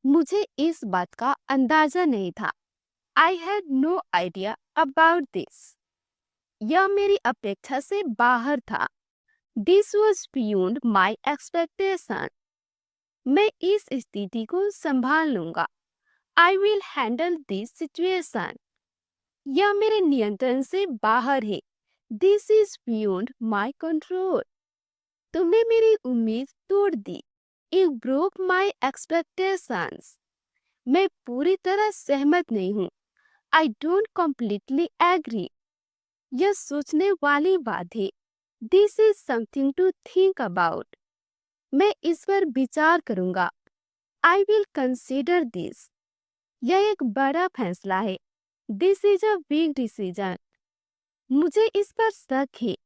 मुझे इस बात का अंदाजा नहीं था। I had no idea about this. यह मेरी अपेक्षा से बाहर था। This was beyond my expectation. मैं इस स्थिति को संभाल लूंगा। I will handle this situation. यह मेरे नियंत्रण से बाहर है। This is beyond my control. तुमने मेरी उम्मीद तोड़ दी। You broke my expectations. मैं पूरी तरह सहमत नहीं हूँ। I don't completely agree. यह सोचने वाली बात है। This is something to think about. मैं इस पर विचार करूंगा। I will consider this. यह एक बड़ा फैसला है। This is a big decision. मुझे इस पर शक है।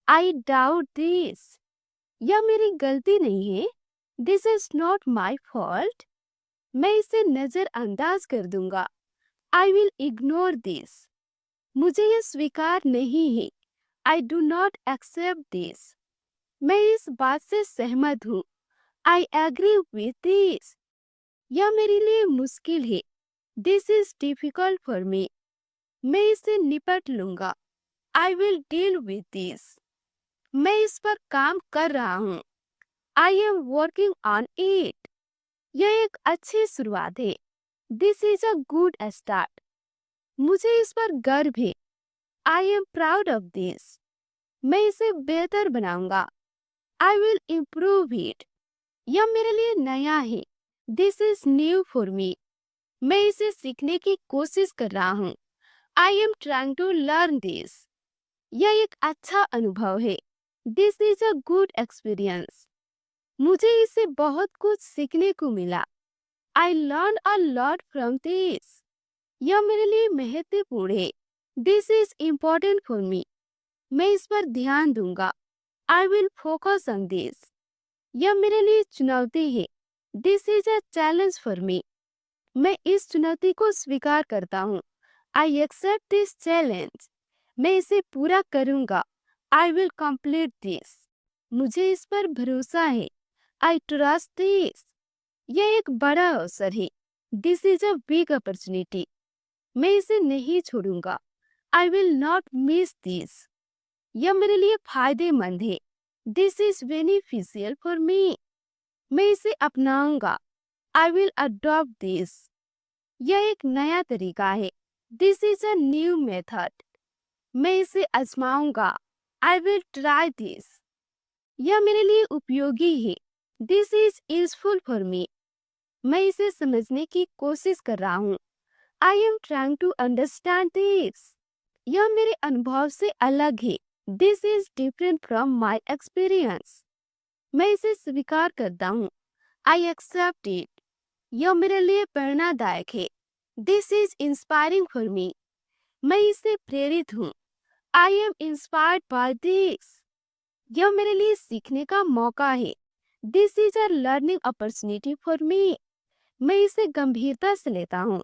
I doubt this. यह मेरी गलती नहीं है। This is not my fault. मैं इसे नजरअंदाज कर दूंगा। I will ignore this. मुझे यह स्वीकार नहीं है। I do not accept this. मैं इस बात से सहमत हूँ। I agree with this. यह मेरे लिए मुश्किल है। This is difficult for me. मैं इससे निपट लूंगा। I will deal with this. मैं इस पर काम कर रहा हूँ। I am working on it. यह एक अच्छी शुरुआत है। This is a good start. मुझे इस पर गर्व है। I am proud of this. मैं इसे बेहतर बनाऊंगा। I will improve it. यह मेरे लिए नया है। This is new for me. मैं इसे सीखने की कोशिश कर रहा हूँ। I am trying to learn this. यह एक अच्छा अनुभव है। This is a good experience. मुझे इससे बहुत कुछ सीखने को मिला। I learn a lot from this. यह मेरे लिए महत्वपूर्ण है। This is important for me. मैं इस पर ध्यान दूंगा। I will focus on this. यह मेरे लिए चुनौती है। This is a challenge for me. मैं इस चुनौती को स्वीकार करता हूँ। I accept this challenge. मैं इसे पूरा करूंगा। I will complete this. मुझे इस पर भरोसा है। I trust this. यह एक बड़ा अवसर है। This is a big opportunity. मैं इसे नहीं छोड़ूंगा। I will not miss this. यह मेरे लिए फायदेमंद है। This is beneficial for me. मैं इसे अपनाऊंगा। I will adopt this. यह एक नया तरीका है। This is a new method. मैं इसे आजमाऊंगा। I will try this. यह मेरे लिए उपयोगी है। This is useful for me. मैं इसे समझने की कोशिश कर रहा हूँ। I am trying to understand this. यह मेरे अनुभव से अलग है। This is different from my experience. मैं इसे स्वीकार करता हूँ। I accept it. यह मेरे लिए प्रेरणादायक है। This is inspiring for me. मैं इससे प्रेरित हूँ। I am inspired by this. यह मेरे लिए सीखने का मौका है। This is a learning opportunity for me. मैं इसे गंभीरता से लेता हूँ।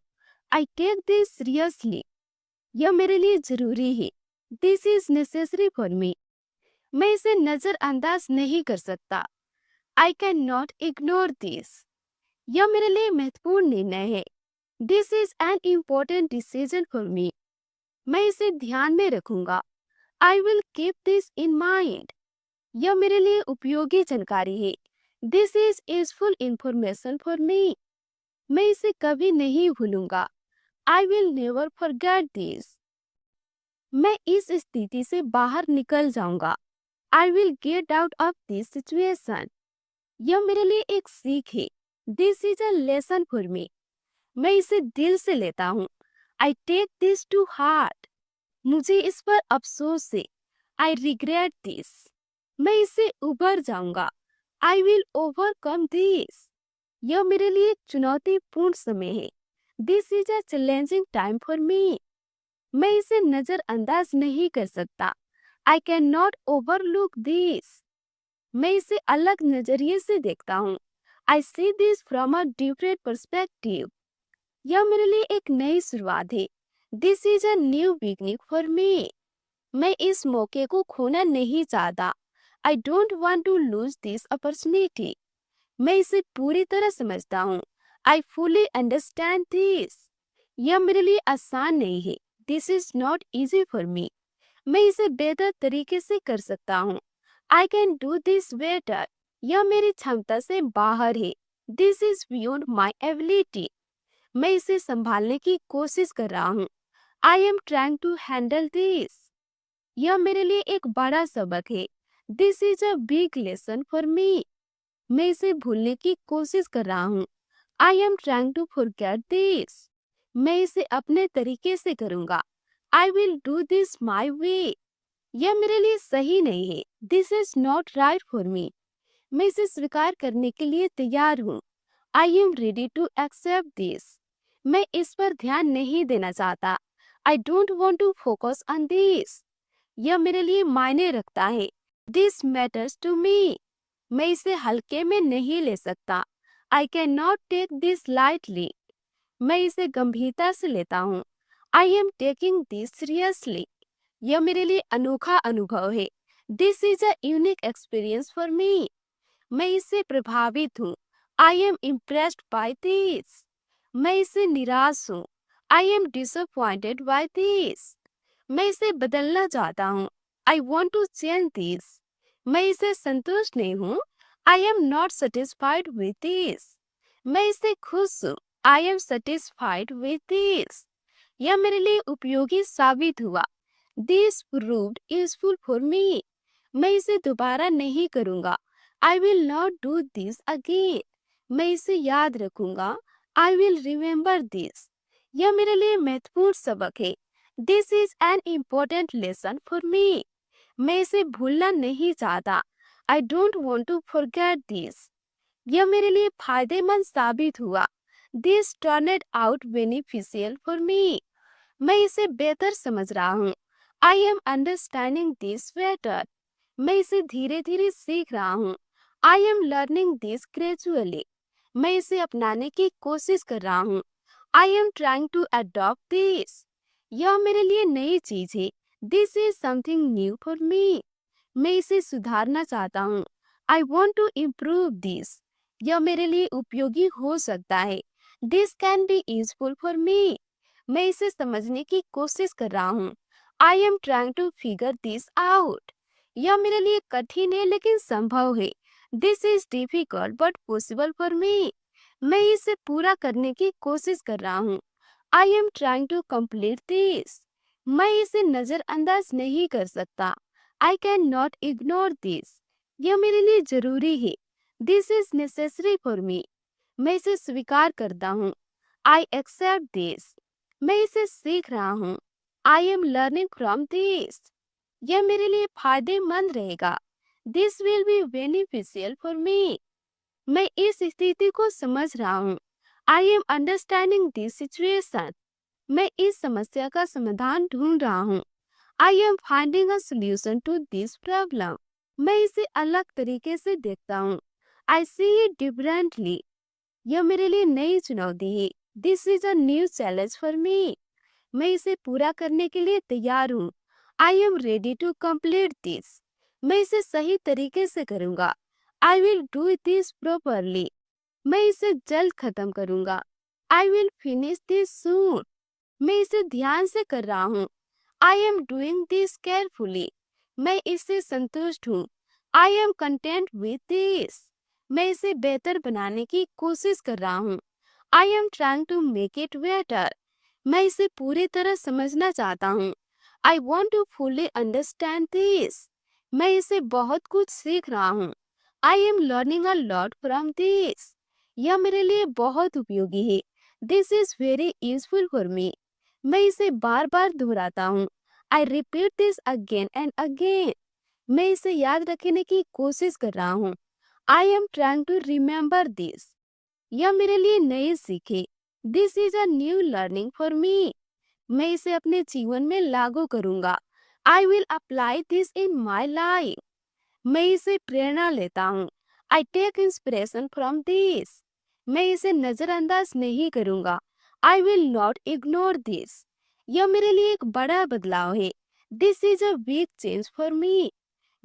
I take this seriously. यह मेरे लिए जरूरी है। This is necessary for me. मैं इसे नजरअंदाज नहीं कर सकता। I can not ignore this. यह मेरे लिए महत्वपूर्ण निर्णय है। This is an important decision for me. मैं इसे ध्यान में रखूंगा। I will keep this in mind. यह मेरे लिए उपयोगी जानकारी है। This is useful information for me. मैं इसे कभी नहीं भूलूंगा। I will never forget this. मैं इस स्थिति से बाहर निकल जाऊंगा। I will get out of this situation. यह मेरे लिए एक सीख है। This is a lesson for me. मैं इसे दिल से लेता हूँ। I take this to heart. मुझे इस पर अफसोस है। I regret this. मैं इससे उबर जाऊंगा। I will overcome this. यह मेरे लिए एक चुनौतीपूर्ण समय है। This is a challenging time for me. मैं इसे नजरअंदाज नहीं कर सकता। I can not overlook this. मैं इसे अलग नजरिए से देखता हूँ। I see this from a different perspective. यह मेरे लिए एक नई शुरुआत है। This is a new beginning for me. मैं इस मौके को खोना नहीं चाहता। I don't want to lose this opportunity. मैं इसे पूरी तरह समझता हूँ। I fully understand this. यह मेरे लिए आसान नहीं है. This is not easy for me. मैं इसे बेहतर तरीके से कर सकता हूँ. I can do this better. यह मेरी क्षमता से बाहर है. This is beyond my ability. मैं इसे संभालने की कोशिश कर रहा हूँ. I am trying to handle this. यह मेरे लिए एक बड़ा सबक है. This is a big lesson for me. मैं इसे भूलने की कोशिश कर रहा हूँ. I am trying to forget this. मैं इसे अपने तरीके से करूँगा. I will do this my way. यह मेरे लिए सही नहीं है. This is not right for me. मैं इसे स्वीकार करने के लिए तैयार हूँ. I am ready to accept this. मैं इस पर ध्यान नहीं देना चाहता. I don't want to focus on this. यह मेरे लिए मायने रखता है. This matters to me. मैं इसे हल्के में नहीं ले सकता. I cannot take this lightly. मैं इसे गंभीरता से लेता हूँ. I am taking this seriously. यह मेरे लिए अनोखा अनुभव है. This is a unique experience for me. मैं इससे प्रभावित हूँ. I am impressed by this. मैं इससे निराश हूँ. I am disappointed by this. मैं इसे बदलना चाहता हूँ. I want to change this. मैं इसे संतुष्ट नहीं हूँ. I am not satisfied with this. मैं इससे खुश हूँ. I am satisfied with this. यह मेरे लिए उपयोगी साबित हुआ. This proved useful for me. मैं इसे दोबारा नहीं करूँगा. I will not do this again. मैं इसे याद रखूँगा. I will remember this. यह मेरे लिए महत्वपूर्ण सबक है. This is an important lesson for me. मैं इसे भूलना नहीं चाहता. I don't want to forget this. यह मेरे लिए फायदेमंद साबित हुआ. This turned out beneficial for me. मैं इसे बेहतर समझ रहा हूँ. I am understanding this better. मैं इसे धीरे धीरे सीख रहा हूँ. I am learning this gradually. मैं इसे अपनाने की कोशिश कर रहा हूँ. I am trying to adopt this. यह मेरे लिए नई चीज है. This is something new for me. मैं इसे सुधारना चाहता हूँ. I want to improve this. यह मेरे लिए उपयोगी हो सकता है. This can be useful for me. मैं इसे समझने की कोशिश कर रहा हूँ. I am trying to figure this out. यह मेरे लिए कठिन है लेकिन संभव है. This is difficult but possible for me. मैं इसे पूरा करने की कोशिश कर रहा हूँ. I am trying to complete this. मैं इसे नजरअंदाज नहीं कर सकता. I cannot ignore this. यह मेरे लिए जरूरी है. This is necessary for me. मैं इसे स्वीकार करता हूँ. I accept this. मैं इसे सीख रहा हूँ. I am learning from this. यह मेरे लिए फायदेमंद रहेगा. This will be beneficial for me. मैं इस स्थिति को समझ रहा हूँ. I am understanding this situation. मैं इस समस्या का समाधान ढूंढ रहा हूँ. I am finding a solution to this problem. मैं इसे अलग तरीके से देखता हूँ. I see it differently. यह मेरे लिए नई चुनौती है. This is a new challenge for me. मैं इसे पूरा करने के लिए तैयार हूँ. I am ready to complete this. मैं इसे सही तरीके से करूँगा. I will do this properly. मैं इसे जल्द खत्म करूँगा. I will finish this soon. मैं इसे ध्यान से कर रहा हूँ. I am doing this carefully. मैं इससे संतुष्ट हूँ. I am content with this. मैं इसे बेहतर बनाने की कोशिश कर रहा हूँ. I am trying to make it better. मैं इसे पूरी तरह समझना चाहता हूँ. I want to fully understand this. मैं इसे बहुत कुछ सीख रहा हूँ. I am learning a lot from this. यह मेरे लिए बहुत उपयोगी है. This is very useful for me. मैं इसे बार बार दोहराता हूँ. I repeat this again and again. मैं इसे याद रखने की कोशिश कर रहा हूँ. I am trying to remember this. यह मेरे लिए नई सीख है. This is a new learning for me. मैं इसे अपने जीवन में लागू करूँगा. I will apply this in my life. मैं इसे प्रेरणा लेता हूँ. I take inspiration from this. मैं इसे नजरअंदाज नहीं करूँगा. I will not ignore this. यह मेरे लिए एक बड़ा बदलाव है. This is a big change for me.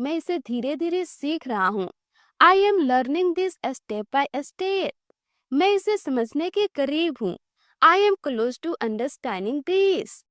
मैं इसे धीरे धीरे सीख रहा हूँ. I am learning this step by step. मैं इसे समझने के करीब हूँ। I am close to understanding this.